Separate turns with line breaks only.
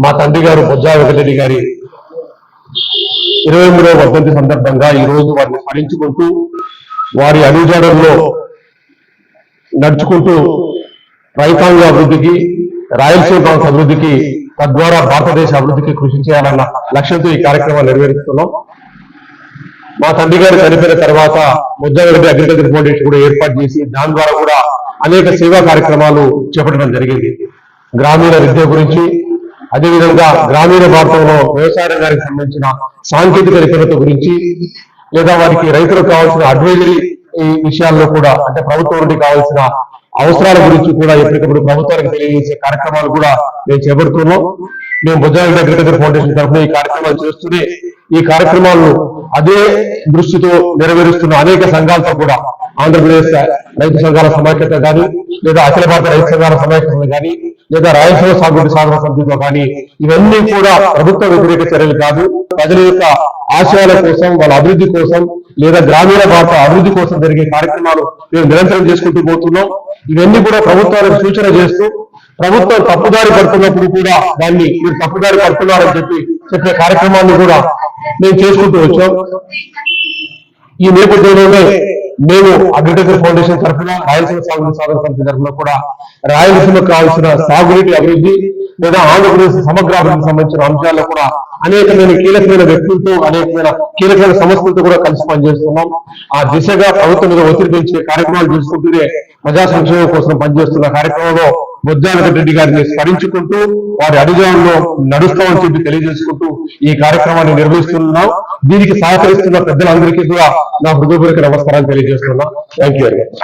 మా తండ్రి గారు బొజ్జా వెంకటరెడ్డి గారి 23వ వర్ధంతి సందర్భంగా ఈ రోజు వారిని స్మరించుకుంటూ వారి అడుగుజాడల్లో నడుచుకుంటూ రైతాంగ అభివృద్ధికి, రాయలసీమ ప్రాంత అభివృద్ధికి, తద్వారా భారతదేశ అభివృద్ధికి కృషి చేయాలన్న లక్ష్యంతో ఈ కార్యక్రమాన్ని నిర్వహిస్తున్నాం. మా తండ్రి గారు చనిపోయిన తర్వాత బొజ్జా వెంకటరెడ్డి అగ్రికల్చర్ ఫౌండేషన్ కూడా ఏర్పాటు చేసి దాని ద్వారా కూడా అనేక సేవా కార్యక్రమాలు చేపట్టడం జరిగింది. గ్రామీణ విద్య గురించి, అదేవిధంగా గ్రామీణ భారతంలో వ్యవసాయ రంగానికి సంబంధించిన సాంకేతిక నిపుణత గురించి, లేదా వారికి రైతులకు కావాల్సిన అడ్వైజరీ విషయాల్లో కూడా, అంటే ప్రభుత్వం నుండి కావాల్సిన అవసరాల గురించి కూడా ఎప్పటికప్పుడు ప్రభుత్వానికి తెలియజేసే కార్యక్రమాలు కూడా మేము చేపడుతున్నాం. మేము బొజ్జా వెంకటరెడ్డి అగ్రికల్చర్ ఫౌండేషన్ తరఫున ఈ కార్యక్రమాలు చేస్తూనే ఈ కార్యక్రమాలను అదే దృష్టితో నెరవేరుస్తున్న అనేక సంఘాలతో కూడా, ఆంధ్రప్రదేశ్ రైతు సంఘాల సమాఖ్యత కానీ, లేదా అఖిల భారత రైతు సంఘాల సమాఖ్యత కానీ, లేదా రాయలసీమ సాగుబడి సాధన సమితితో కానీ, ఇవన్నీ కూడా ప్రభుత్వ వ్యతిరేక చర్యలు కాదు. ప్రజల యొక్క ఆశయాల కోసం, వాళ్ళ అభివృద్ధి కోసం, లేదా గ్రామీణ భారత అభివృద్ధి కోసం జరిగే కార్యక్రమాలు మేము నిరంతరం చేసుకుంటూ పోతున్నాం. ఇవన్నీ కూడా ప్రభుత్వానికి సూచన చేస్తూ, ప్రభుత్వం తప్పుదారి పడుతున్నప్పుడు కూడా దాన్ని మీరు తప్పుదారి పడుతున్నారని చెప్పే కార్యక్రమాన్ని కూడా మేము చేసుకుంటూ వచ్చాం. ఈ నేపథ్యంలోనే మేము అగ్రికల్చర్ ఫౌండేషన్ తరఫున, రాయలసీమ సాగునీటి సాధన సమితి తరఫున కూడా రాయలసీమకు కావాల్సిన సాగునీటి అభివృద్ధి, లేదా ఆంధ్రప్రదేశ్ సమగ్ర అభివృద్ధికి సంబంధించిన అంశాల్లో కూడా అనేకమైన కీలకమైన వ్యక్తులతో, అనేకమైన కీలకమైన సంస్థలతో కూడా కలిసి పనిచేస్తున్నాం. ఆ దిశగా ప్రభుత్వం మీద ఒత్తిడి పెంచే కార్యక్రమాలు చేసుకుంటూనే ప్రజా సంక్షేమం కోసం పనిచేస్తున్న కార్యక్రమంలో బొజ్జా వెంకటరెడ్డి గారిని స్మరించుకుంటూ వారి అడుగుజాడల్లో నడుస్తామని చెప్పి తెలియజేసుకుంటూ ఈ కార్యక్రమాన్ని నిర్వహిస్తున్నాం. దీనికి సహకరిస్తున్న పెద్దలందరికీ కూడా నా హృదయపూర్వక నమస్కారాలు తెలియజేస్తున్నా. Thank you very much.